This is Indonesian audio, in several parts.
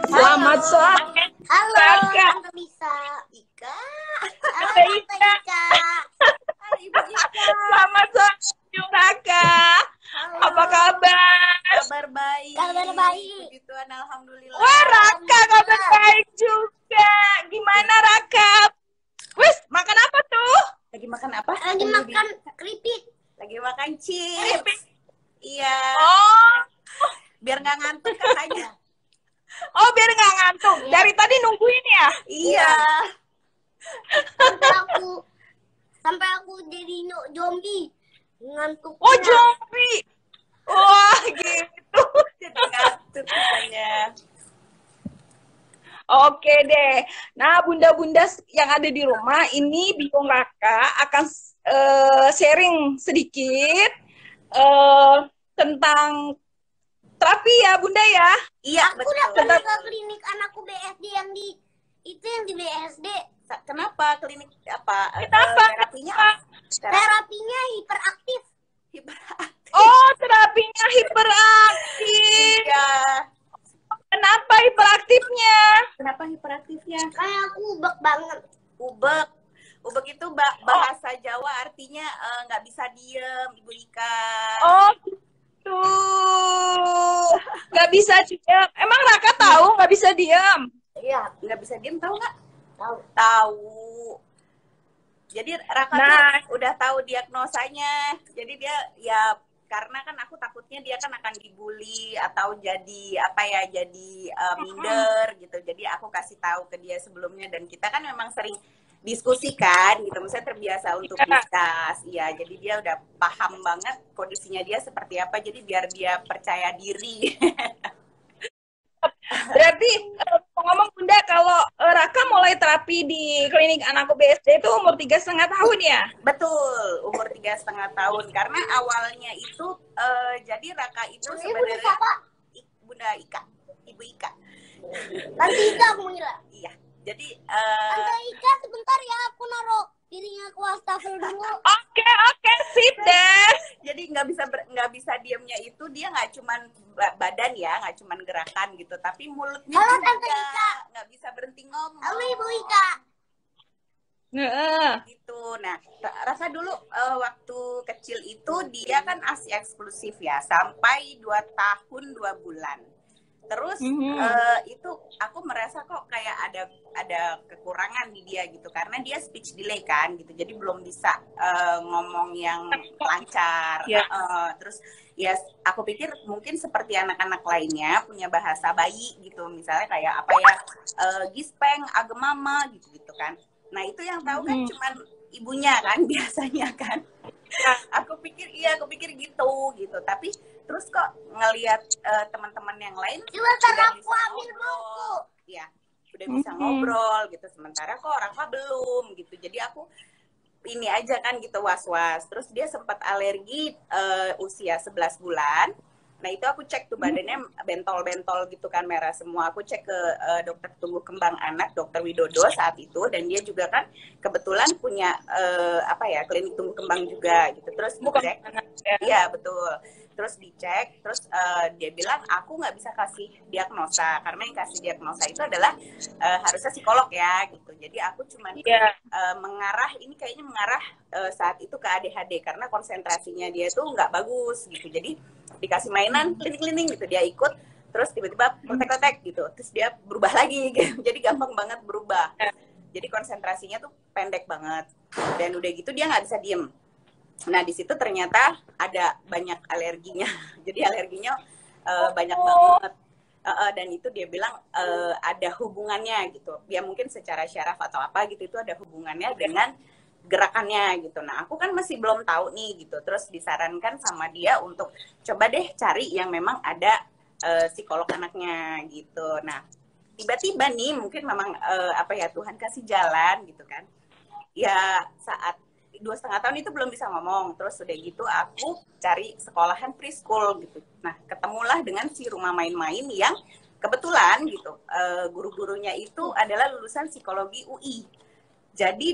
Selamat sore. Halo, Kakak. Tante Lisa. Ika. Halo, Tante Tante Ika. Ika. Halo, Ibu Ika. Selamat sore, Kakak. Halo. Apa kabar? Kabar baik. Kabar baik. Puji Tuhan, alhamdulillah. Wah, Raka kabar baik juga. Gimana, Raka? Wis, makan apa tuh? Lagi makan apa? Lagi makan keripik. Lagi makan chips. Iya. Oh, Biar nggak ngantuk kakaknya. oh biar nggak ngantuk. Dari tadi nungguin ya? Iya. Sampai aku jadi zombie. Ngantuk. Oh, zombie. Wah, gitu. Jadi ngantuk katanya. Oke deh. Nah, bunda-bunda yang ada di rumah ini bingung Raka akan sharing sedikit tentang terapi ya, Bunda ya. Iya, Aku udah betul. pernah ke klinik anakku BSD yang di BSD. Kenapa klinik apa? Kenapa? Terapinya apa? Terapinya hiperaktif. Hiperaktif. Oh, terapinya hiperaktif. Iya. Kenapa hiperaktifnya? Kenapa hiperaktifnya? Kayak aku ubek banget. Ubek. Ubek itu bahasa Jawa artinya nggak bisa diem, Ibu Ika. Oh, gitu. Nggak bisa diam. Emang Raka tahu nggak bisa diam? Iya, nggak bisa diem, tahu nggak? Tahu. Tahu. Jadi Raka Nah. tuh udah tahu diagnosanya. Jadi dia ya karena kan aku takutnya dia kan akan dibully atau jadi apa ya, jadi minder gitu. Jadi aku kasih tahu ke dia sebelumnya dan kita kan memang sering diskusikan gitu. Misalnya terbiasa untuk diskus. Iya, jadi dia udah paham banget kondisinya dia seperti apa. Jadi biar dia percaya diri. Berarti ngomong Bunda, kalau Raka mulai terapi di klinik anakku BSD itu umur 3,5 tahun ya? Betul, umur 3,5 tahun. Karena awalnya itu jadi Raka itu Ibu sebenarnya siapa? Bunda Ika, Ibu Ika. Tante Ika aku ngira. Iya. Jadi Tante Ika sebentar ya, aku naruh dirinya aku wastafel dulu. Oke, sip deh. jadi nggak bisa diamnya itu dia nggak cuman badan ya, nggak cuman gerakan gitu, tapi mulutnya Halo, juga Tante Ika. nggak bisa berhenti ngomong. Halo Ibu Ika. Heeh. Gitu. Nah, Raka dulu waktu kecil itu dia kan ASI eksklusif ya, sampai 2 tahun 2 bulan. Terus itu aku merasa kok kayak ada kekurangan di dia gitu, karena dia speech delay kan gitu, jadi belum bisa ngomong yang lancar. Ya. Terus ya aku pikir mungkin seperti anak-anak lainnya punya bahasa bayi gitu, misalnya kayak apa ya, gispeng, agemama gitu kan. Nah itu yang tahu kan cuman ibunya kan biasanya kan. Aku pikir gitu. Tapi terus kok ngelihat teman-teman yang lain Sebentar udah aku bisa ambil ngobrol. Ya, udah bisa ngobrol gitu. Sementara kok Rafa belum gitu. Jadi aku ini aja kan gitu was-was. Terus dia sempat alergi usia 11 bulan. Nah itu aku cek tuh badannya bentol-bentol gitu kan, merah semua. Aku cek ke dokter tumbuh kembang anak, dokter Widodo saat itu, dan dia juga kan kebetulan punya klinik tumbuh kembang juga gitu. Terus dicek, iya betul. Terus dicek, terus dia bilang aku nggak bisa kasih diagnosa karena yang kasih diagnosa itu adalah harusnya psikolog ya gitu. Jadi aku cuman kayaknya mengarah saat itu ke ADHD karena konsentrasinya dia tuh nggak bagus gitu. Jadi dikasih mainan keliling-keliling gitu, dia ikut, terus tiba-tiba kotek-kotek gitu, terus dia berubah lagi gitu. Jadi gampang banget berubah. Jadi konsentrasinya tuh pendek banget, dan udah gitu dia nggak bisa diem. Nah di situ ternyata ada banyak alerginya. Jadi alerginya banyak banget. Dan itu dia bilang ada hubungannya gitu. Ya mungkin secara syaraf atau apa gitu, itu ada hubungannya dengan gerakannya gitu. Nah aku kan masih belum tahu nih gitu. Terus disarankan sama dia untuk coba deh cari yang memang ada psikolog anaknya gitu. Nah tiba-tiba nih mungkin memang Tuhan kasih jalan gitu kan. Ya saat 2,5 tahun itu belum bisa ngomong. Terus udah gitu aku cari sekolahan preschool gitu. Nah ketemulah dengan si rumah main-main yang kebetulan gitu guru-gurunya itu adalah lulusan psikologi UI. Jadi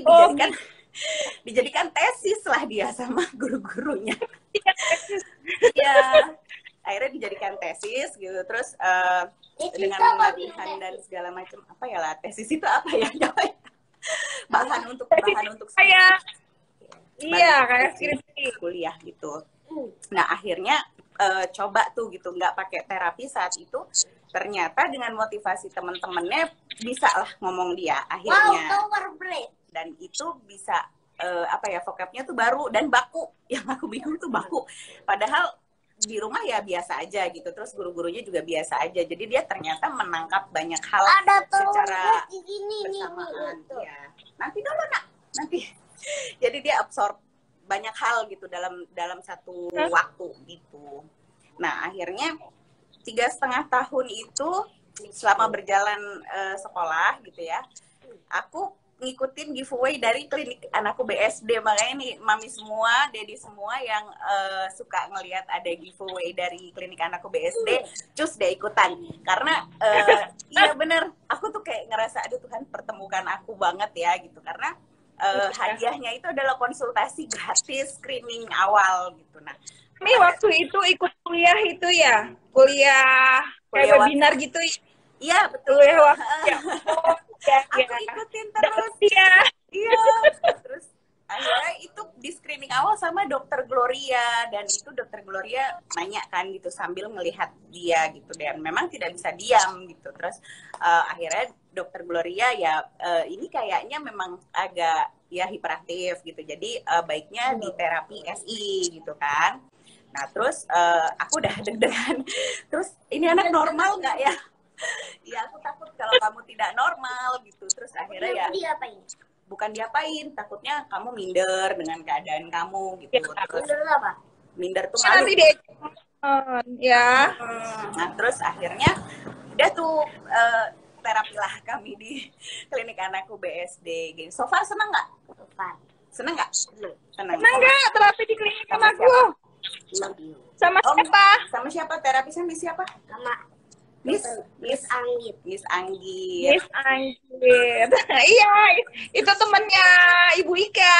dijadikan tesis lah dia sama guru-gurunya. Ya, akhirnya dijadikan tesis gitu. Terus dengan latihan dan segala macam apa ya lah, tesis itu apa ya namanya? bahan untuk kayak iya kayak skripsi kuliah gitu. Nah akhirnya coba tuh gitu nggak pakai terapi saat itu, ternyata dengan motivasi temen-temennya bisa lah ngomong dia akhirnya. Dan itu bisa apa ya, vocabnya tuh baru dan baku. Yang aku bingung tuh baku. Padahal di rumah ya biasa aja gitu. Terus guru-gurunya juga biasa aja. Jadi dia ternyata menangkap banyak hal secara bersamaan. Ya. Nanti dulu nak. Nanti. Jadi dia absorb banyak hal gitu dalam satu waktu gitu. Nah akhirnya 3,5 tahun itu selama berjalan sekolah gitu ya, aku ngikutin giveaway dari klinik anakku BSD. Makanya nih mami semua, dedi semua yang suka ngelihat ada giveaway dari klinik anakku BSD, cus deh ikutan. Karena iya bener, aku tuh kayak ngerasa aduh Tuhan pertemukan aku banget ya gitu. Karena hadiahnya itu adalah konsultasi gratis screening awal gitu. Nah, kami waktu itu ikut kuliah itu ya, kuliah kayak webinar gitu. Iya betul. Aku ikutin terus. Iya. Terus akhirnya itu di screening awal sama dokter Gloria, dan itu dokter Gloria nanya kan gitu sambil melihat dia gitu, dan memang tidak bisa diam gitu. Terus akhirnya dokter Gloria ya ini kayaknya memang agak ya hiperaktif gitu, jadi baiknya di terapi SI gitu kan. Nah terus aku udah deg-degan, terus ini anak normal nggak ya? Ya aku takut kalau kamu tidak normal gitu. Terus akhirnya ya bukan diapain, takutnya kamu minder dengan keadaan kamu gitu. Terus minder tuh malu ya. Nah terus akhirnya udah tuh terapilah kami di klinik anakku BSD. So far seneng nggak? Seneng nggak? Seneng nggak terapi di klinik anakku? Sama siapa? Sama siapa? Terapisnya di siapa? Sama Miss Anggit. Iya, itu temennya Ibu Ika.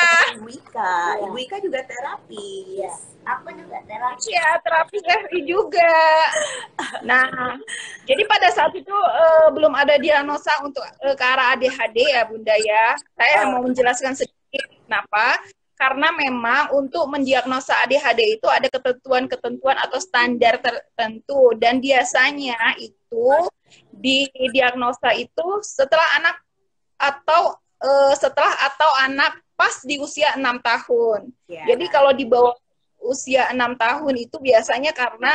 Ibu Ika juga terapis. Aku juga terapi. Iya, terapi juga. Nah, jadi pada saat itu belum ada diagnosa untuk ke arah ADHD ya Bunda ya. Saya mau menjelaskan sedikit kenapa. Karena memang untuk mendiagnosa ADHD itu ada ketentuan-ketentuan atau standar tertentu, dan biasanya itu didiagnosa itu setelah anak atau anak pas di usia 6 tahun. Yeah. Jadi kalau di bawah usia 6 tahun itu biasanya karena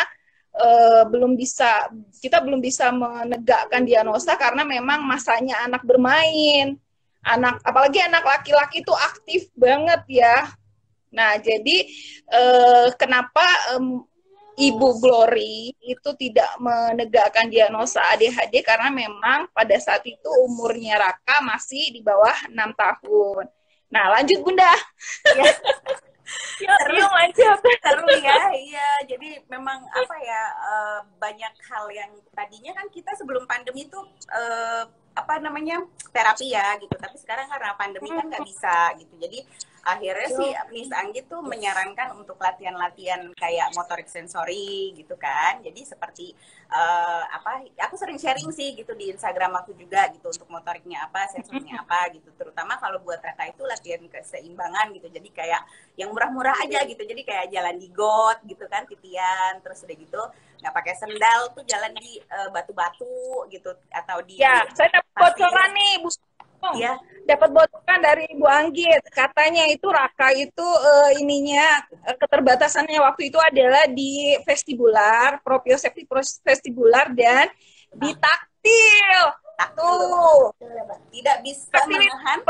kita belum bisa menegakkan diagnosa karena memang masanya anak bermain. Apalagi anak laki-laki itu aktif banget ya. Nah, jadi kenapa Ibu Glory itu tidak menegakkan diagnosa ADHD karena memang pada saat itu umurnya Raka masih di bawah 6 tahun. Nah, lanjut Bunda. Ya. Seru ya, iya. Jadi memang apa ya, banyak hal yang tadinya kan kita sebelum pandemi itu terapi ya gitu, tapi sekarang karena pandemi kan nggak bisa gitu. Jadi akhirnya sih Miss Anggit tuh menyarankan untuk latihan-latihan kayak motorik sensori gitu kan. Jadi seperti aku sering sharing sih gitu di Instagram aku juga gitu, untuk motoriknya apa, sensornya apa gitu. Terutama kalau buat Raka itu latihan keseimbangan gitu. Jadi kayak yang murah-murah aja gitu. Jadi kayak jalan di got gitu kan, titian, terus udah gitu nggak pakai sendal tuh jalan di batu-batu gitu, atau di saya dapat bocoran nih Bu. Ya. Dapat bocoran dari Bu Anggit, katanya itu Raka itu keterbatasannya waktu itu adalah di vestibular, proprioceptif vestibular, dan di taktil. Tuh. Tidak bisa menahan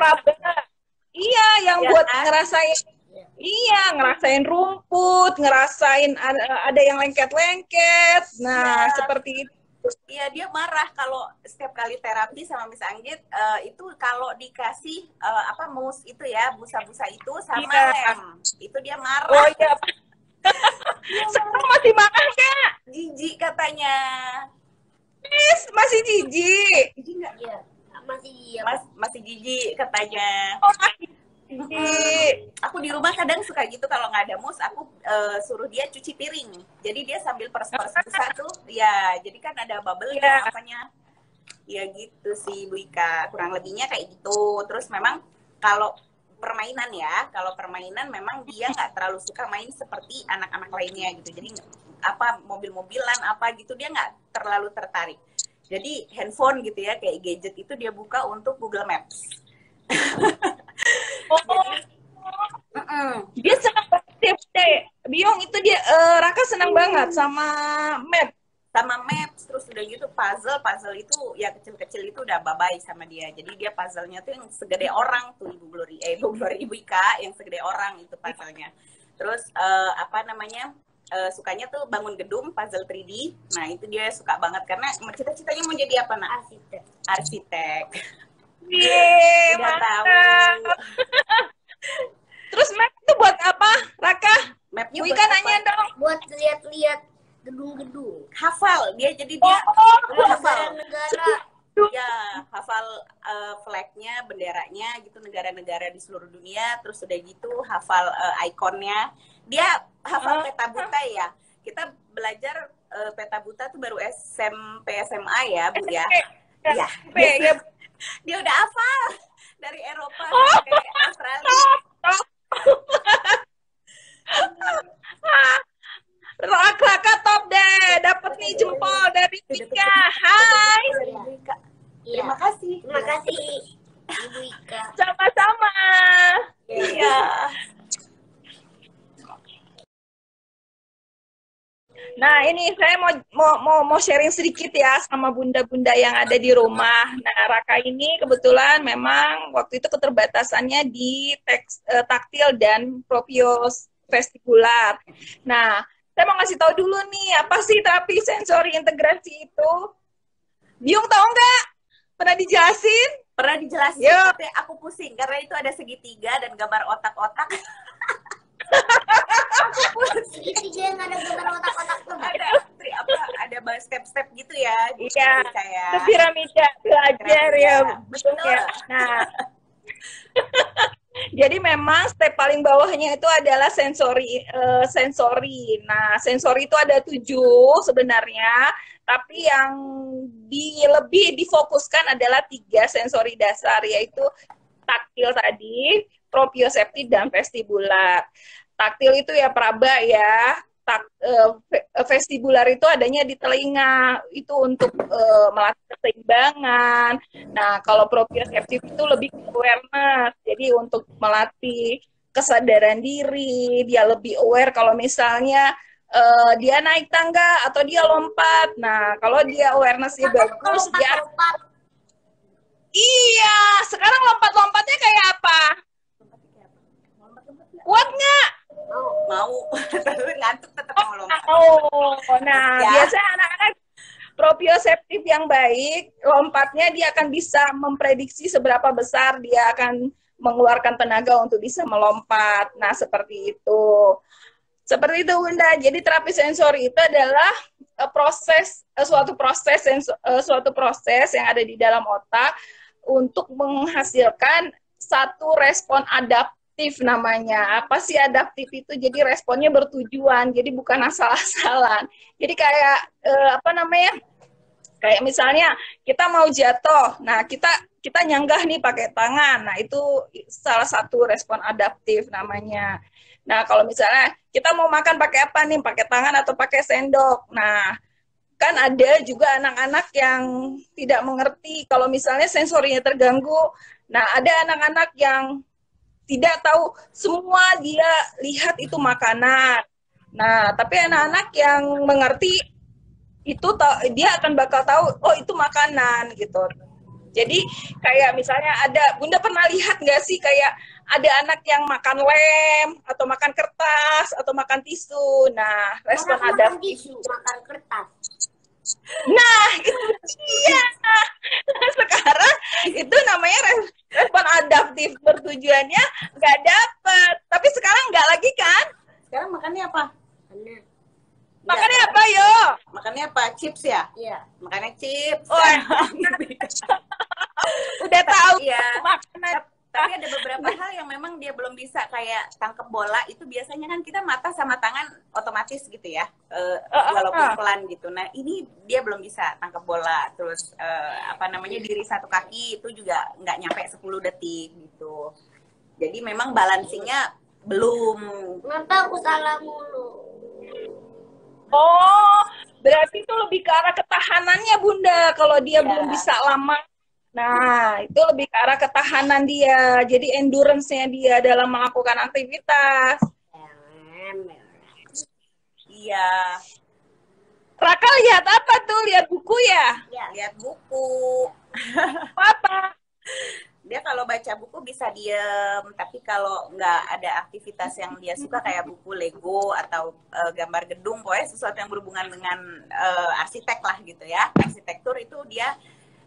iya, yang ya, buat ngerasain. Iya, ngerasain rumput, ngerasain ada yang lengket-lengket. Nah, seperti itu. Iya, dia marah kalau setiap kali terapi sama Miss Anggit itu kalau dikasih mus itu ya, busa-busa itu sama lem. Itu dia marah. Oh iya. Sekarang masih marah Kak? Jijik katanya. Yes, masih jijik. Jijik enggak? Iya. Masih masih jijik katanya. Oh, Aku di rumah kadang suka gitu kalau nggak ada mus, aku suruh dia cuci piring. Jadi dia sambil pers-pers besar tuh, ya. Jadi kan ada bubble-nya, apanya. Ya gitu sih, Bu Ika. Kurang lebihnya kayak gitu. Terus memang kalau permainan ya, kalau permainan memang dia nggak terlalu suka main seperti anak-anak lainnya gitu. Jadi apa mobil-mobilan apa gitu dia nggak terlalu tertarik. Jadi handphone gitu ya, kayak gadget itu dia buka untuk Google Maps. Dia senang banget deh. Biong itu dia Raka senang banget sama map. Sama maps, terus udah gitu puzzle itu ya kecil-kecil itu udah bye-bye sama dia. Jadi dia puzzle-nya tuh yang segede orang tuh Ibu Glory, Ibu Ika yang segede orang itu puzzle-nya. Terus apa namanya? Sukanya tuh bangun gedung puzzle 3D. Nah, itu dia suka banget karena cita-citanya mau jadi apa, Nak? Arsitek. Udah tahu. Terus map itu buat apa, Raka? Mapnya Wika nanya dong. Buat lihat-lihat gedung-gedung. Hafal dia, jadi dia hafal Negara. ya, hafal flag-nya, benderanya gitu, negara-negara di seluruh dunia. Terus udah gitu hafal ikonnya. Dia hafal peta buta ya. Kita belajar peta buta tuh baru SMP SMA ya, Bu ya. Ya. Dia udah hafal dari Eropa sampai Australia. Raka top deh, dapat nih jempol dari Wika. Hai. Terima kasih. Terima kasih, Ibu Ika. Sama-sama. Iya. Nah, ini saya mau sharing sedikit ya sama bunda-bunda yang ada di rumah. Nah, Raka ini kebetulan memang waktu itu keterbatasannya di taktil dan propriovestibular. Nah, saya mau ngasih tahu dulu nih, apa sih terapi sensori integrasi itu? Biung tahu nggak? Pernah dijelasin? Pernah dijelasin, Yo. tapi aku pusing karena itu ada segitiga dan gambar otak-otak. Segitiga yang ada gambar otak-otak tuh. Ada step-step gitu ya. Iya, Kayak itu piramida belajar ya. Betul. Ya. Nah, jadi memang step paling bawahnya itu adalah sensori. Nah, sensori itu ada 7 sebenarnya, tapi yang lebih difokuskan adalah 3 sensori dasar, yaitu taktil tadi, proprioceptif, dan vestibular. Taktil itu ya peraba ya. Vestibular itu adanya di telinga, itu untuk melatih keseimbangan. Nah, kalau proprioceptif itu lebih awareness, jadi untuk melatih kesadaran diri, dia lebih aware kalau misalnya dia naik tangga atau dia lompat. Nah, kalau dia awareness-nya bagus, dia iya, sekarang lompat-lompatnya kayak apa? Kuat nggak? Mau. Tapi ngantuk tetap mau lompat. Nah, ya. Biasanya anak-anak proprioceptif yang baik, lompatnya dia akan bisa memprediksi seberapa besar dia akan mengeluarkan tenaga untuk bisa melompat. Nah, seperti itu. Seperti itu, Bunda. Jadi terapi sensori itu adalah suatu proses yang ada di dalam otak untuk menghasilkan satu respon adaptif namanya. Apa sih adaptif itu? Jadi responnya bertujuan, jadi bukan asal-asalan. Jadi kayak kayak misalnya kita mau jatuh, nah kita nyanggah nih pakai tangan. Nah, itu salah satu respon adaptif namanya. Nah, kalau misalnya kita mau makan pakai apa nih? Pakai tangan atau pakai sendok. Nah, kan ada juga anak-anak yang tidak mengerti kalau misalnya sensorinya terganggu. Nah, ada anak-anak yang tidak tahu, semua dia lihat itu makanan. Nah, tapi anak-anak yang mengerti itu dia akan bakal tahu, oh itu makanan gitu. Jadi kayak misalnya Bunda pernah lihat nggak sih kayak ada anak yang makan lem atau makan kertas atau makan tisu. Nah, respon adaptif. Makan kertas. Nah, itu dia. Sekarang itu namanya respon adaptif, bertujuannya nggak dapat. Tapi sekarang nggak lagi kan? Sekarang makannya apa? Makannya apa, yo? Makannya apa? Chips ya? Iya. Makannya chips. Oh, udah tahu ya. makanan. Tapi ada beberapa hal yang memang dia belum bisa, kayak tangkep bola itu biasanya kan kita mata sama tangan otomatis gitu ya, walaupun pelan gitu. Nah ini dia belum bisa tangkep bola, terus apa namanya, diri satu kaki itu juga nggak nyampe 10 detik gitu. Jadi memang balancingnya belum. Kenapa aku salah mulu? Oh, berarti itu lebih ke arah ketahanannya Bunda. Kalau dia belum bisa lama, nah itu lebih ke arah ketahanan dia. Jadi endurance-nya dia dalam melakukan aktivitas. Iya. Raka lihat apa tuh? Lihat buku ya? Lihat buku. Apa? Dia kalau baca buku bisa diem, tapi kalau nggak ada aktivitas yang dia suka kayak buku Lego atau gambar gedung, pokoknya sesuatu yang berhubungan dengan arsitek lah gitu ya, arsitektur, itu dia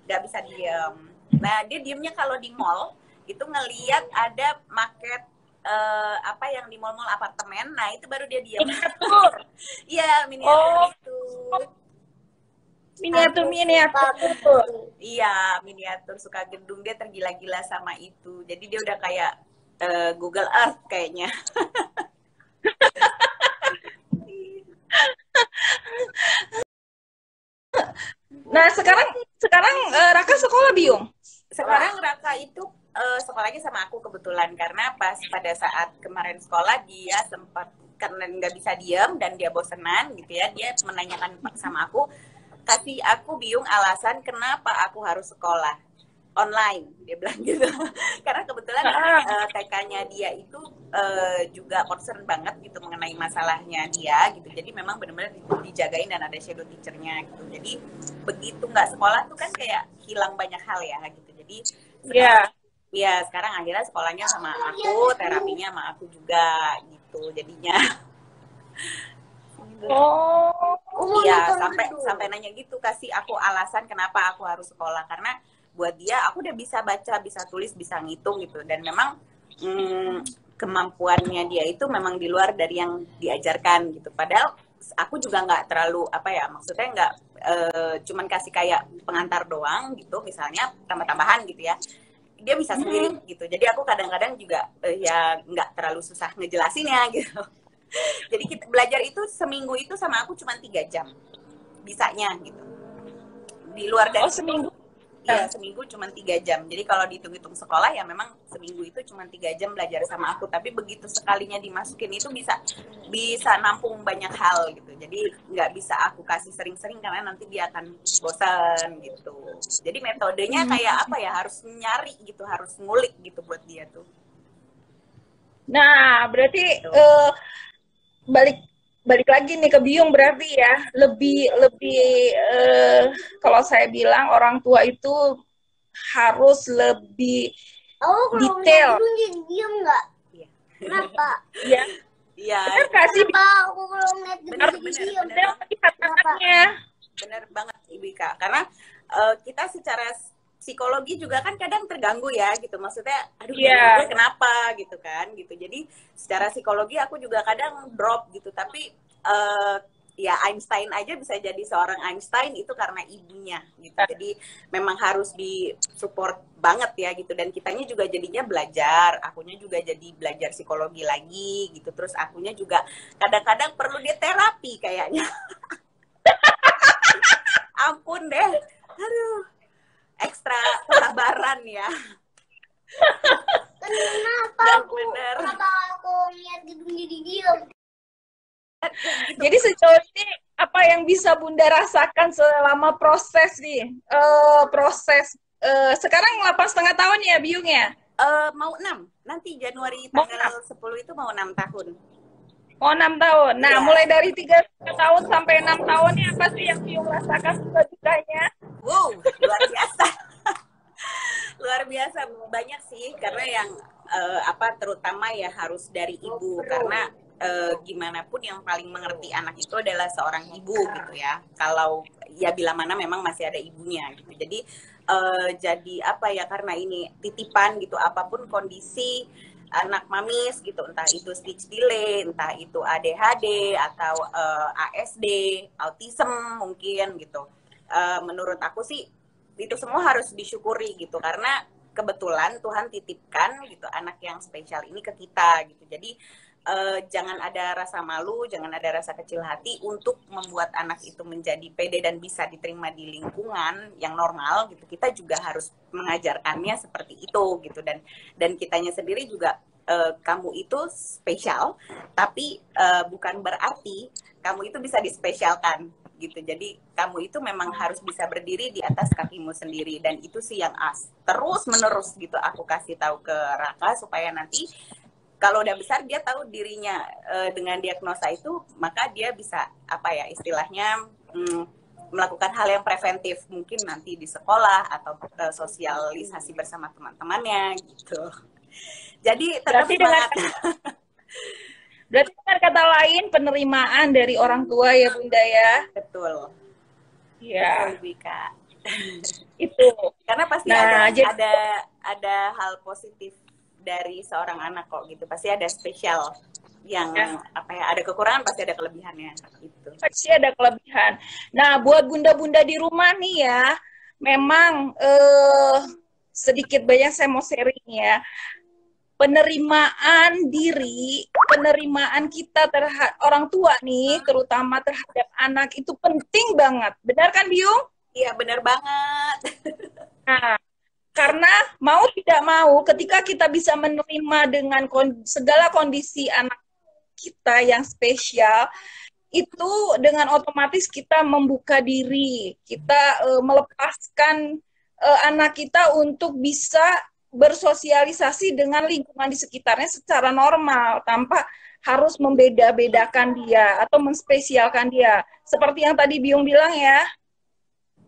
nggak bisa diem. Nah dia diemnya kalau di mall itu ngeliat ada market apa yang di mall-mall apartemen, nah itu baru dia diem. Iya, miniatur itu. Miniatur. Iya, miniatur, suka gedung, dia tergila-gila sama itu. Jadi dia udah kayak Google Earth kayaknya. Nah, sekarang Raka sekolah Biung. Sekarang Raka itu sekolahnya sama aku kebetulan, karena pas pada saat kemarin sekolah dia sempat, karena nggak bisa diam dan dia bosenan gitu ya, dia menanyakan sama aku, kasih aku Biung alasan kenapa aku harus sekolah online, dia bilang gitu. Karena kebetulan TK-nya dia itu juga concern banget gitu mengenai masalahnya dia gitu. Jadi memang benar-benar dijagain dan ada shadow teacher-nya gitu. Jadi begitu nggak sekolah tuh kan kayak hilang banyak hal ya gitu. Jadi ya sekarang akhirnya sekolahnya sama aku, terapinya sama aku juga gitu jadinya. Iya, sampai nanya gitu, kasih aku alasan kenapa aku harus sekolah, karena buat dia aku udah bisa baca, bisa tulis, bisa ngitung gitu, dan memang kemampuannya dia itu memang di luar dari yang diajarkan gitu. Padahal aku juga nggak terlalu apa ya, maksudnya nggak cuman kasih kayak pengantar doang gitu, misalnya tambah-tambahan gitu ya, dia bisa sendiri gitu. Jadi aku kadang-kadang juga ya nggak terlalu susah ngejelasinnya gitu. Jadi kita belajar itu seminggu itu sama aku cuma 3 jam bisanya gitu. Di luar dari seminggu. Iya, seminggu cuma 3 jam. Jadi kalau dihitung-hitung sekolah ya memang seminggu itu cuma 3 jam belajar sama aku. Tapi begitu sekalinya dimasukin itu bisa nampung banyak hal gitu. Jadi nggak bisa aku kasih sering-sering karena nanti dia akan bosan gitu. Jadi metodenya kayak apa ya, harus nyari gitu, harus ngulik gitu buat dia tuh. Nah, berarti balik lagi nih ke Biung, berarti ya lebih kalau saya bilang orang tua itu harus lebih detail. Kalau diam nggak? Kenapa? Iya. Iya. Benar kasih. Kenapa aku kalau ngeliat diam? Bener banget Ibu Ika. Karena kita secara psikologi juga kan kadang terganggu ya gitu, maksudnya aduh gue kenapa gitu kan gitu. Jadi secara psikologi aku juga kadang drop gitu, tapi ya Einstein aja bisa jadi seorang Einstein itu karena ibunya gitu. Jadi memang harus disupport banget ya gitu, dan kitanya juga jadinya belajar, akunya juga jadi belajar psikologi lagi gitu. Terus akunya juga kadang-kadang perlu dia terapi kayaknya. Ampun deh, aduh, ekstra kesabaran ya. Kenapa aku ngeliat gedung jadi diam? Jadi sejauh ini apa yang bisa Bunda rasakan selama proses nih? Sekarang 8,5 tahun ya Biung ya? Mau 6, nanti Januari tanggal 10 itu mau 6 tahun. Oh, 6 tahun. Nah, mulai dari 3 tahun sampai 6 tahun ini apa sih yang Biung rasakan suka-dukanya? Wow, luar biasa. Luar biasa, banyak sih, karena yang terutama ya harus dari ibu, karena gimana pun yang paling mengerti anak itu adalah seorang ibu gitu ya. Kalau ya bila mana memang masih ada ibunya gitu. Jadi karena ini titipan gitu, apapun kondisi anak mamis gitu, entah itu speech delay, entah itu ADHD atau ASD, autism mungkin gitu. Menurut aku sih itu semua harus disyukuri gitu, karena kebetulan Tuhan titipkan gitu anak yang spesial ini ke kita gitu. Jadi jangan ada rasa malu, jangan ada rasa kecil hati untuk membuat anak itu menjadi pede dan bisa diterima di lingkungan yang normal gitu. Kita juga harus mengajarkannya seperti itu gitu, dan kitanya sendiri juga kamu itu spesial, tapi bukan berarti kamu itu bisa dispesialkan gitu. Jadi kamu itu memang harus bisa berdiri di atas kakimu sendiri, dan itu sih yang terus menerus gitu aku kasih tahu ke Raka, supaya nanti kalau udah besar dia tahu dirinya dengan diagnosa itu, maka dia bisa apa ya istilahnya melakukan hal yang preventif, mungkin nanti di sekolah atau sosialisasi bersama teman-temannya gitu. Jadi tetap semangat. Berarti dengan kata lain penerimaan dari orang tua ya Bunda ya. Betul. Iya. Betul, Bika. Itu. Karena pasti ada hal positif dari seorang anak kok gitu. Pasti ada spesial yang apa ya, ada kekurangan pasti ada kelebihannya gitu. Pasti ada kelebihan. Nah, buat bunda-bunda di rumah nih ya, memang sedikit banyak saya mau sharing ya. Penerimaan diri, penerimaan kita terhadap orang tua nih, terutama terhadap anak itu penting banget. Benar kan, Biung? Iya, benar banget. Nah, karena mau tidak mau, ketika kita bisa menerima dengan segala kondisi anak kita yang spesial, itu dengan otomatis kita membuka diri, kita melepaskan anak kita untuk bisa bersosialisasi dengan lingkungan di sekitarnya secara normal, tanpa harus membeda-bedakan dia atau menspesialkan dia. Seperti yang tadi Biung bilang ya.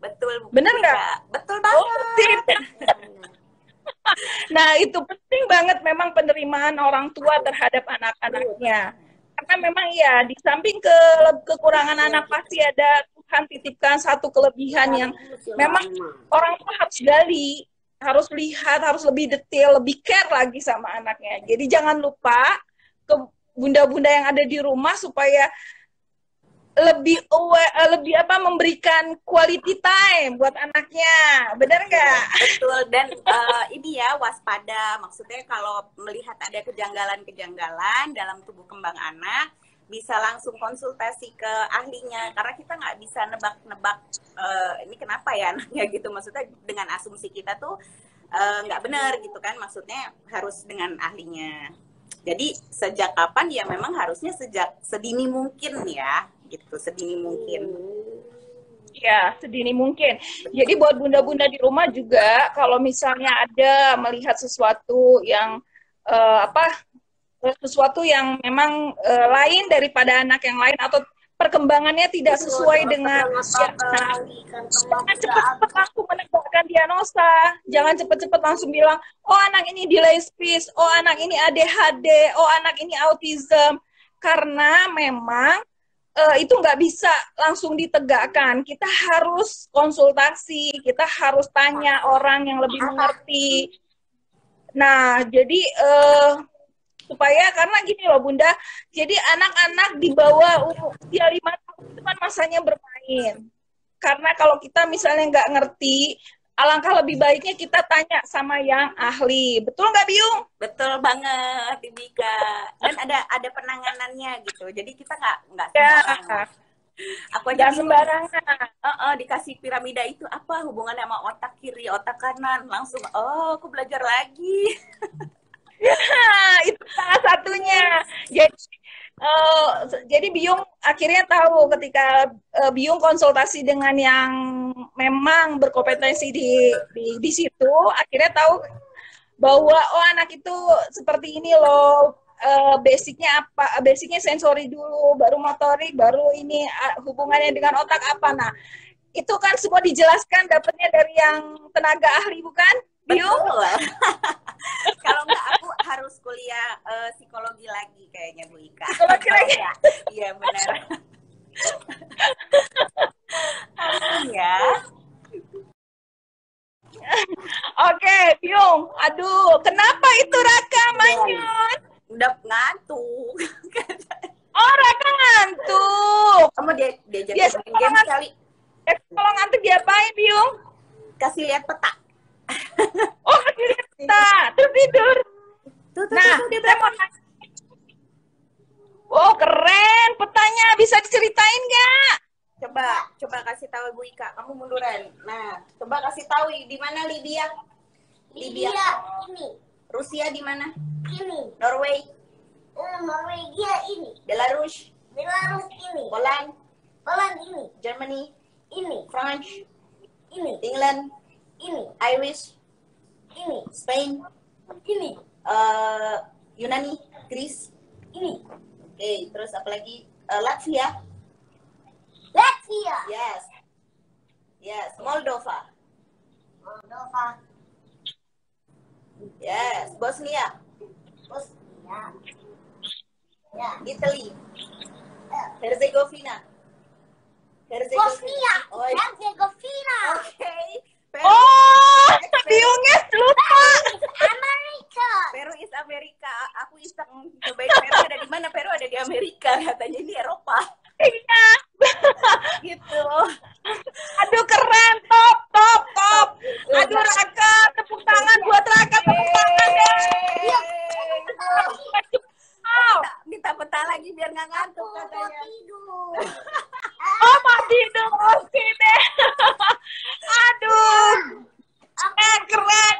Betul. Benar nggak? Betul banget. Nah, itu penting banget memang penerimaan orang tua terhadap anak-anaknya. Karena memang ya, di samping kekurangan anak pasti ada Tuhan titipkan satu kelebihan yang memang orang tua harus gali, harus lihat, harus lebih detail, lebih care lagi sama anaknya. Jadi jangan lupa ke bunda-bunda yang ada di rumah supaya lebih memberikan quality time buat anaknya. Benar nggak? Betul. Dan ini ya, waspada. Maksudnya kalau melihat ada kejanggalan-kejanggalan dalam tubuh kembang anak, bisa langsung konsultasi ke ahlinya. Karena kita nggak bisa nebak-nebak ini kenapa ya anaknya gitu. Maksudnya dengan asumsi kita tuh nggak benar gitu kan. Maksudnya harus dengan ahlinya. Jadi sejak kapan ya memang harusnya sejak sedini mungkin ya. Gitu, sedini mungkin. Ya, sedini mungkin. Jadi buat bunda-bunda di rumah juga, kalau misalnya ada melihat sesuatu yang sesuatu yang memang lain daripada anak yang lain, atau perkembangannya tidak sesuai dengan jangan cepat-cepat langsung menegakkan diagnosa, jangan cepat-cepat langsung bilang, oh anak ini delay speech, oh anak ini ADHD, oh anak ini autism, karena memang itu nggak bisa langsung ditegakkan. Kita harus konsultasi, kita harus tanya orang yang lebih mengerti. Nah, jadi supaya, karena gini loh Bunda, jadi anak-anak di bawah usia 5 tahun itu kan masanya bermain. Karena kalau kita misalnya nggak ngerti, alangkah lebih baiknya kita tanya sama yang ahli. Betul nggak, Biung? Betul banget, Bika. Dan ada penanganannya gitu. Jadi kita nggak sembarangan. Ya. Aku aja sembarangan. Dikasih piramida itu apa hubungannya sama otak kiri, otak kanan. Langsung, aku belajar lagi. Ya, itu salah satunya. Jadi Biung akhirnya tahu ketika Biung konsultasi dengan yang memang berkompetensi di situ, akhirnya tahu bahwa oh anak itu seperti ini loh, basicnya apa? Basicnya sensori dulu, baru motorik, baru ini hubungannya dengan otak apa. Nah, itu kan semua dijelaskan dapatnya dari yang tenaga ahli, bukan? Biung? Kalau nggak aku harus kuliah psikologi lagi kayaknya Bu Ika. Psikologi lagi? Iya benar. Amin ya. Oke, Biung. Aduh, kenapa itu Raka manyun? Udah ngantuk. Oh, Raka ngantuk. Kamu diajak main game sekali. Kalau ngantuk diapain, Biung? Kasih lihat peta. Oh, kasih lihat tidur. Tuh, Nah, dia saya mau nanya. Oh, keren. Petanya bisa diceritain nggak? Coba kasih tahu Ibu Ika, kamu munduran. Nah, coba kasih tahu di mana Libya? Libya ini. Rusia di mana? Ini. Norway. Norwegia ini. Belarus. Belarus ini. Poland. Poland ini. Germany. Ini. France. Ini. England. Ini. Irish. Ini. Spain. Ini. Yunani. Greece. Ini. Oke, terus apa lagi? Latvia. Latvia. Yes. Moldova. Moldova. Yes. Bosnia. Bosnia. Ya. Italy. Herzegovina. Bosnia. Oh, iya. Herzegovina. Oke. Oh, biungnya lupa. Amerika. Peru is Amerika. Aku iseng cobain Peru ada di mana? Peru ada di Amerika. Katanya ini Eropa. Iya. Gitu. Aduh, keren. Top. Aduh, Raka. Tepuk tangan buat Raka. Tepuk tangan deh. Minta peta lagi biar nggak ngantuk katanya. Tidur. Oh, masih tidur. Oke deh. Aduh. Keren.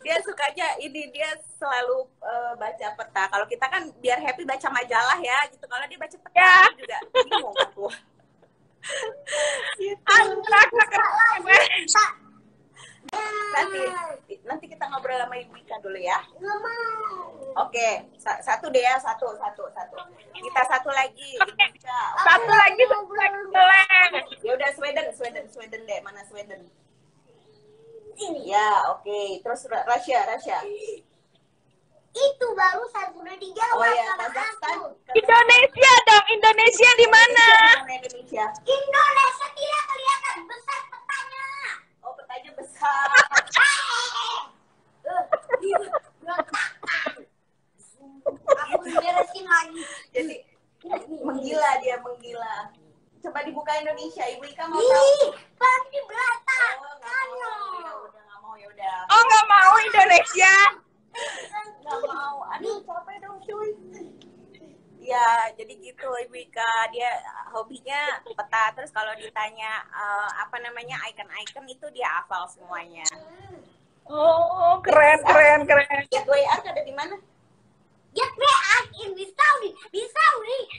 Dia sukanya ini, dia selalu baca peta. Kalau kita kan biar happy baca majalah ya gitu. Kalau dia baca peta Ya. juga bingung aku. Gitu. Aduh, Raka keren. Nanti kita ngobrol sama Ibu Ika dulu ya. Nggak mau. Oke, satu deh ya, satu. Kita satu lagi. Ibu Ika. Satu lagi boleh. Ya udah Sweden deh. Mana Sweden? Ini. Ya, oke. Terus Russia. Itu baru saya sudah dijawab Oh ya, sama Kazakhstan. aku. Indonesia dong. Indonesia di mana? Indonesia. Indonesia tidak kelihatan besar petanya. Oh, petanya besar. Aku beresin lagi. Jadi menggila. Coba dibuka Indonesia. Ibu Ika mau tahu? Ih, pasti berantakan. Ya udah. Oh, nggak mau Indonesia. Nggak mau. Aduh, capek dong, cuy. Ya, jadi gitu Ibu Ika, dia hobinya peta. Terus kalau ditanya apa namanya icon-icon itu dia hafal semuanya. Oh, keren. Gateway Ark ada di mana? Gateway Ark in Missouri,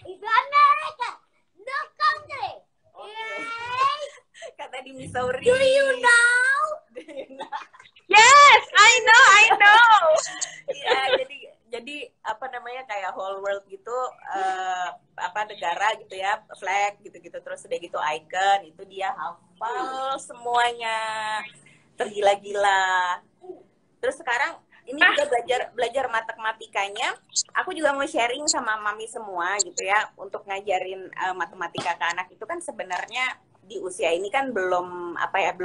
itu Amerika, no country. Yay. Kata di Missouri. Do you know? Yes, I know. Iya, jadi apa namanya kayak whole world gitu, apa negara gitu ya, flag gitu-gitu, terus udah gitu icon itu dia hafal semuanya, tergila-gila. Terus sekarang ini juga belajar matematikanya. Aku juga mau sharing sama mami semua gitu ya, untuk ngajarin matematika ke anak itu kan sebenarnya di usia ini kan belum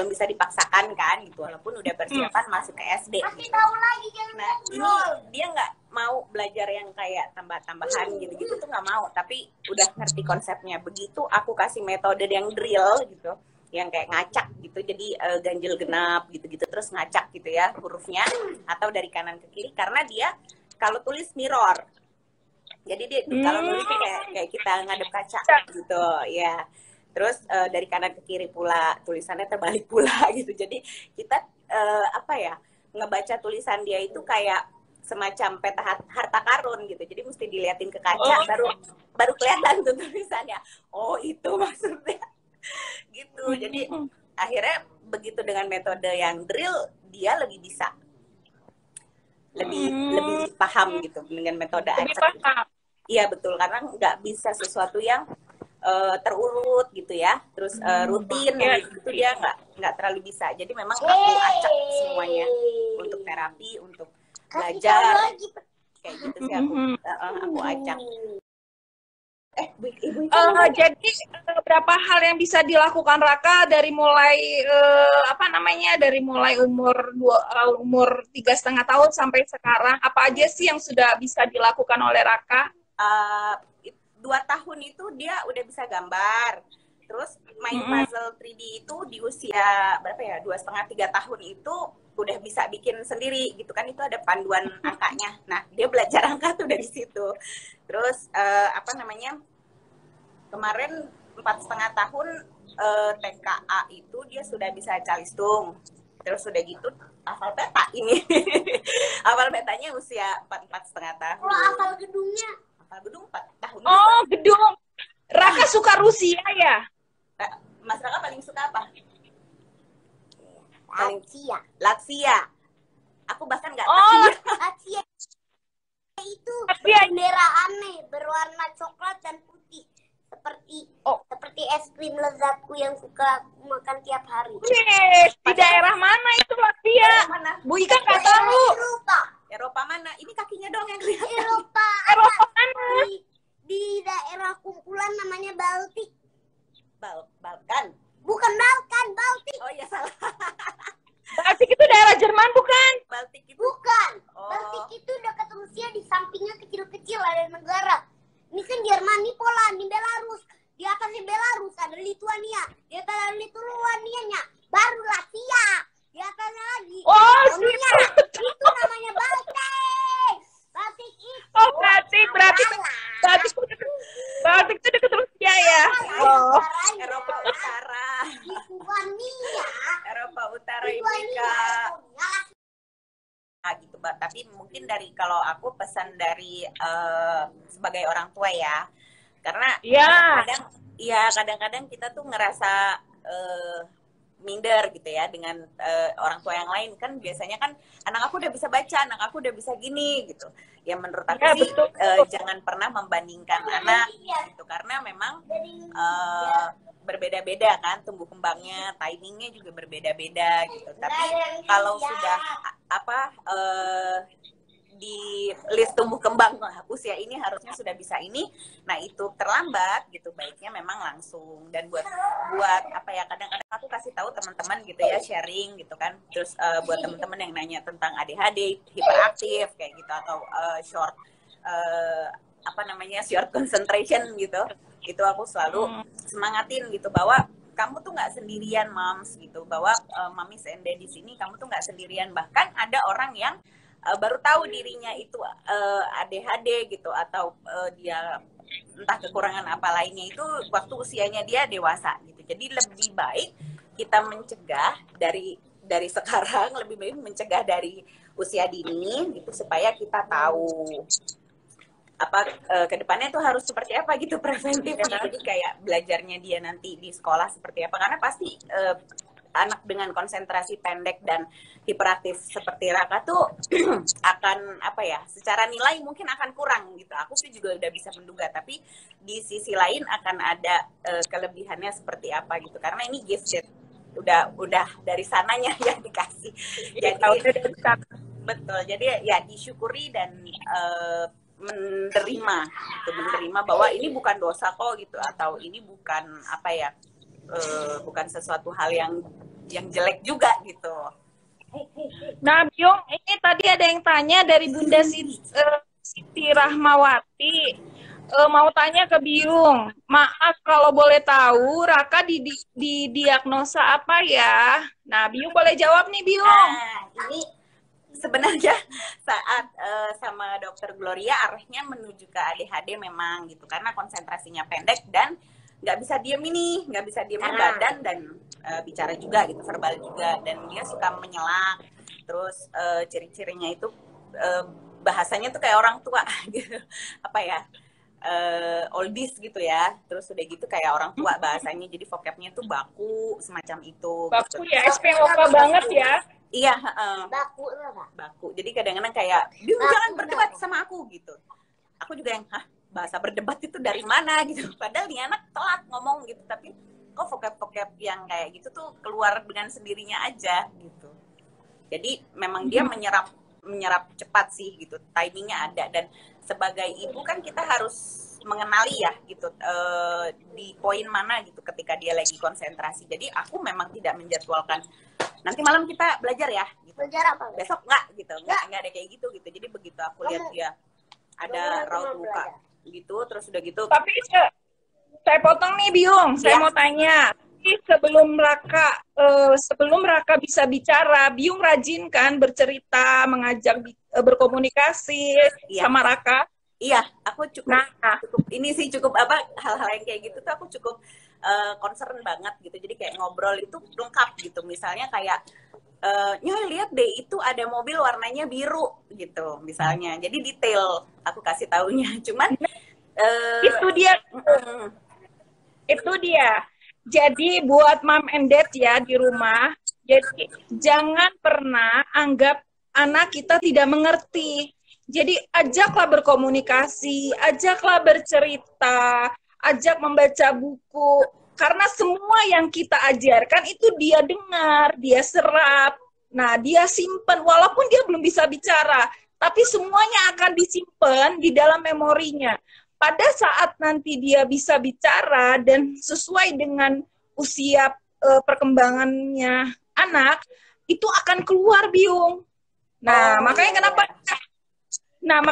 bisa dipaksakan kan gitu, walaupun udah persiapan masuk ke SD. Kasih tahu lagi jangan Nah, ini ngobrol. dia nggak mau belajar yang kayak tambah-tambahan gitu-gitu tuh nggak mau, tapi udah ngerti konsepnya. Begitu aku kasih metode yang drill gitu, yang kayak ngacak gitu, jadi ganjil genap gitu-gitu, terus ngacak gitu ya hurufnya, atau dari kanan ke kiri, karena dia kalau tulis mirror, jadi dia kalau nulisnya kayak kita ngadep kaca gitu ya. Terus dari kanan ke kiri pula, tulisannya terbalik pula gitu. Jadi kita ngebaca tulisan dia itu kayak semacam peta harta karun gitu. Jadi mesti diliatin ke kaca, baru kelihatan tuh tulisannya. Oh, itu maksudnya. Gitu. Jadi akhirnya begitu dengan metode yang drill, dia lebih bisa. Lebih paham gitu dengan metode acak. Iya, betul, karena nggak bisa sesuatu yang terurut gitu ya, terus rutin gitu dia nggak terlalu bisa. Jadi memang aku acak semuanya untuk terapi, untuk belajar kayak gitu sih aku acak. Jadi berapa hal yang bisa dilakukan Raka dari mulai dari mulai umur 3,5 tahun sampai sekarang, apa aja sih yang sudah bisa dilakukan oleh Raka? 2 tahun itu dia udah bisa gambar, Terus main puzzle 3D itu di usia berapa ya, 2,5-3 tahun itu udah bisa bikin sendiri gitu kan, itu ada panduan angkanya. Nah dia belajar angka tuh dari situ. Terus apa namanya, kemarin 4,5 tahun TKA itu dia sudah bisa calistung. Terus udah gitu hafal peta ini. Hafal petanya usia 4,5 tahun. Kalau hafal gedungnya? Hafal gedung 4 tahun. Oh, gedung. Raka suka Rusia ya? Mas Raka paling suka apa? Latvia. Latvia. Aku bahkan nggak Oh, Latvia itu Latvia. bendera aneh berwarna coklat dan putih. Seperti es krim lezatku yang suka aku makan tiap hari. Wih, di daerah mana itu Latvia? Mana? Bu Ika nggak tahu. Eropa. Eropa mana? Ini kakinya doang yang kelihatan. Eropa. Eropa mana? Di daerah kumpulan namanya Baltik. Balkan. Bukan Balkan, Baltik. Oh iya salah. Baltik itu daerah Jerman bukan? Baltik itu. Bukan. Oh. Baltik itu dekat Rusia, di sampingnya kecil-kecil ada negara. Ini kan Jerman, ini Poland, ini Belarus. Di atasnya Belarus ada Lituania. Di atas ada Lituania-nya. Baru Latvia. Di atasnya lagi. Oh, Estonia. situ. Itu namanya Baltik. Baltik itu. Oh, berarti Baltik itu dekat Rusia ya? Oh. Eropa Utara. Lituania. Eropa Utara ini Lituania. Kak. Nah, gitu, Mbak. Tapi mungkin dari kalau aku pesan dari sebagai orang tua ya. Karena Ya. kadang-kadang kita tuh ngerasa minder gitu ya dengan orang tua yang lain. Kan biasanya kan anak aku udah bisa baca, anak aku udah bisa gini gitu. Ya menurut aku Ya, sih betul. jangan pernah membandingkan anak gitu, karena memang berbeda-beda kan tumbuh kembangnya, timingnya juga berbeda-beda gitu. Tapi kalau sudah di list tumbuh kembang usia ini harusnya sudah bisa ini, nah itu terlambat gitu, baiknya memang langsung. Dan buat apa ya, kadang-kadang aku kasih tahu teman-teman gitu ya, sharing gitu kan. Terus buat teman-teman yang nanya tentang ADHD, hiperaktif kayak gitu, atau short short concentration gitu, itu aku selalu semangatin gitu bahwa kamu tuh nggak sendirian, moms gitu, bahwa mami sende di sini, kamu tuh nggak sendirian. Bahkan ada orang yang baru tahu dirinya itu ADHD gitu, atau dia entah kekurangan apa lainnya itu waktu usianya dia dewasa gitu. Jadi lebih baik kita mencegah dari sekarang, lebih baik mencegah dari usia dini gitu, supaya kita tahu kedepannya tuh harus seperti apa gitu preventifnya. Jadi kayak belajarnya dia nanti di sekolah seperti apa, karena pasti anak dengan konsentrasi pendek dan hiperaktif seperti Raka tuh akan secara nilai mungkin akan kurang gitu. Aku sih juga udah bisa menduga, tapi di sisi lain akan ada kelebihannya seperti apa gitu, karena ini gifted, udah dari sananya yang dikasih. Jadi betul, jadi ya disyukuri dan menerima bahwa ini bukan dosa kok gitu, atau ini bukan bukan sesuatu hal yang jelek juga gitu. Nah, Byung, ini tadi ada yang tanya dari Bunda Siti Rahmawati. Mau tanya ke Byung. Maaf kalau boleh tahu, Raka didiagnosa apa ya? Nah, Byung boleh jawab nih, Byung. Nah, ini sebenarnya saat sama Dokter Gloria arahnya menuju ke ADHD memang gitu, karena konsentrasinya pendek dan nggak bisa diem badan dan bicara juga gitu, verbal juga, dan dia suka menyela. Terus ciri-cirinya itu bahasanya tuh kayak orang tua gitu, oldies gitu ya. Terus udah gitu kayak orang tua bahasanya, jadi vocabnya tuh baku semacam itu. Baku gitu. ya, SPOK banget ya. Iya, Baku. Jadi kadang-kadang kayak, jangan berdebat sama aku gitu. Aku juga yang, bahasa berdebat itu dari mana gitu. Padahal dia anak telat ngomong gitu, tapi kok vocab yang kayak gitu tuh keluar dengan sendirinya aja gitu. Jadi memang dia menyerap cepat sih gitu, timingnya ada. Dan sebagai ibu kan kita harus mengenali ya gitu, di poin mana gitu ketika dia lagi konsentrasi. Jadi aku memang tidak menjadwalkan nanti malam kita belajar ya gitu. Belajar apa? Besok nggak ada kayak gitu. Jadi begitu aku lihat dia ada raut muka gitu, terus udah gitu. Saya potong nih, Biung. Saya Ya. mau tanya. Sebelum Raka bisa bicara, Biung rajin kan bercerita, mengajak berkomunikasi Iya. sama Raka? Iya, aku cukup Nah, ini sih cukup apa hal-hal yang kayak gitu tuh aku cukup concern banget gitu. Jadi kayak ngobrol itu lengkap gitu. Misalnya kayak Nyoy lihat deh itu ada mobil warnanya biru gitu misalnya. Jadi detail aku kasih taunya. Cuman itu dia. Itu dia. Jadi buat mom and dad ya di rumah, jadi jangan pernah anggap anak kita tidak mengerti. Jadi ajaklah berkomunikasi, ajaklah bercerita, ajak membaca buku. Karena semua yang kita ajarkan itu dia dengar, dia serap. Nah, dia simpan walaupun dia belum bisa bicara, tapi semuanya akan disimpan di dalam memorinya. Pada saat nanti dia bisa bicara dan sesuai dengan usia perkembangannya anak, itu akan keluar, Biung. Nah, makanya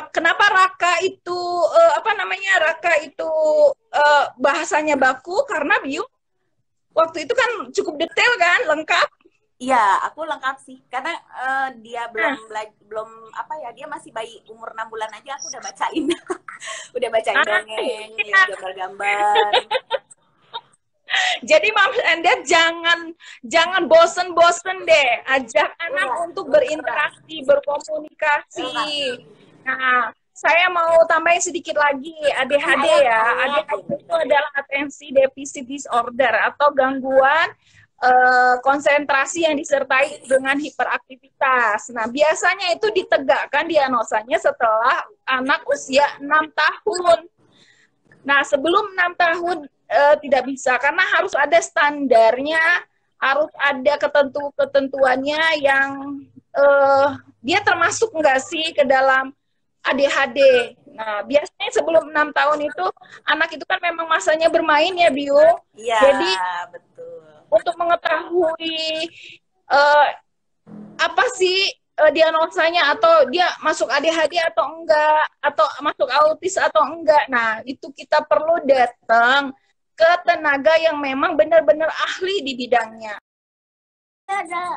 kenapa Raka itu Raka itu bahasanya baku karena Biung waktu itu kan cukup detail kan, lengkap. Iya, aku lengkap sih. Karena dia belum dia masih bayi umur 6 bulan aja aku udah bacain. Udah bacain dongeng, lihat gambar-gambar. Jadi Moms and Dad jangan bosen-bosen deh, ajak anak untuk berinteraksi, berkomunikasi. Nah, saya mau tambahin sedikit lagi, ADHD ya. ADHD itu adalah Attention Deficit Disorder atau gangguan konsentrasi yang disertai dengan hiperaktivitas. Nah, biasanya itu ditegakkan diagnosanya setelah anak usia 6 tahun. Nah, sebelum 6 tahun tidak bisa, karena harus ada standarnya, harus ada ketentuannya yang dia termasuk nggak sih ke dalam ADHD. Nah, biasanya sebelum 6 tahun itu, anak itu kan memang masanya bermain ya, Bio. Iya, jadi, betul. Untuk mengetahui apa sih diagnosanya, atau dia masuk ADHD atau enggak, atau masuk autis atau enggak. Nah, itu kita perlu datang ke tenaga yang memang benar-benar ahli di bidangnya.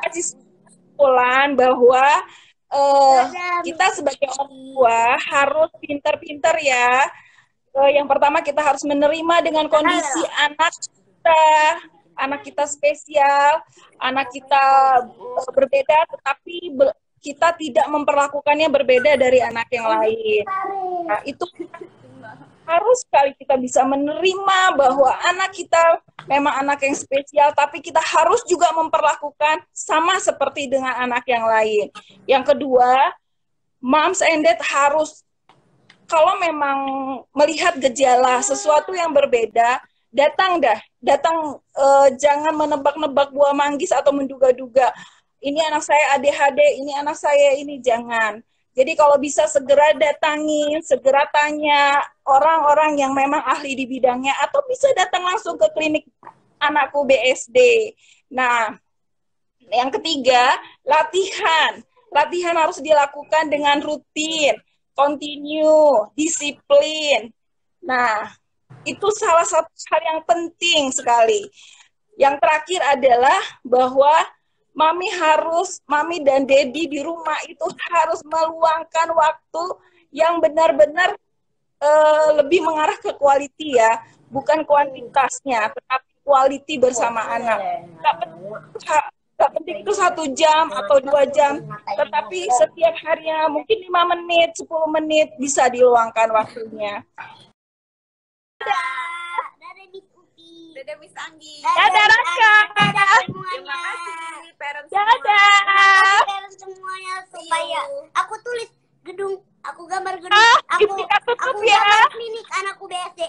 Kesimpulan bahwa kita sebagai orang tua harus pintar-pintar ya. Yang pertama kita harus menerima dengan kondisi anak kita spesial, anak kita berbeda, tetapi kita tidak memperlakukannya berbeda dari anak yang lain. Nah, itu harus sekali kita bisa menerima bahwa anak kita memang anak yang spesial, tapi kita harus juga memperlakukan sama seperti dengan anak yang lain. Yang kedua, Moms and Dad harus, kalau memang melihat gejala sesuatu yang berbeda, datang, jangan menebak-nebak buah manggis atau menduga-duga, ini anak saya ADHD, ini anak saya ini, jangan. Jadi kalau bisa segera datangin, segera tanya orang-orang yang memang ahli di bidangnya, atau bisa datang langsung ke klinik anakku BSD. Nah, yang ketiga, latihan. Latihan harus dilakukan dengan rutin, continue, disiplin. Nah, itu salah satu hal yang penting sekali. Yang terakhir adalah bahwa Mami dan Daddy di rumah itu harus meluangkan waktu yang benar-benar lebih mengarah ke quality ya, bukan kuantitasnya, tetapi quality bersama anak. Gak penting itu 1 jam atau 2 jam, tetapi setiap harinya mungkin 5 menit, 10 menit bisa diluangkan waktunya. Dadah Miss Anggi. Dadah Raka. Terima kasih parents. Dadah. Parents semuanya supaya aku tulis gedung, aku gambar gedung, aku tutup ya. gambar klinik anakku BSD.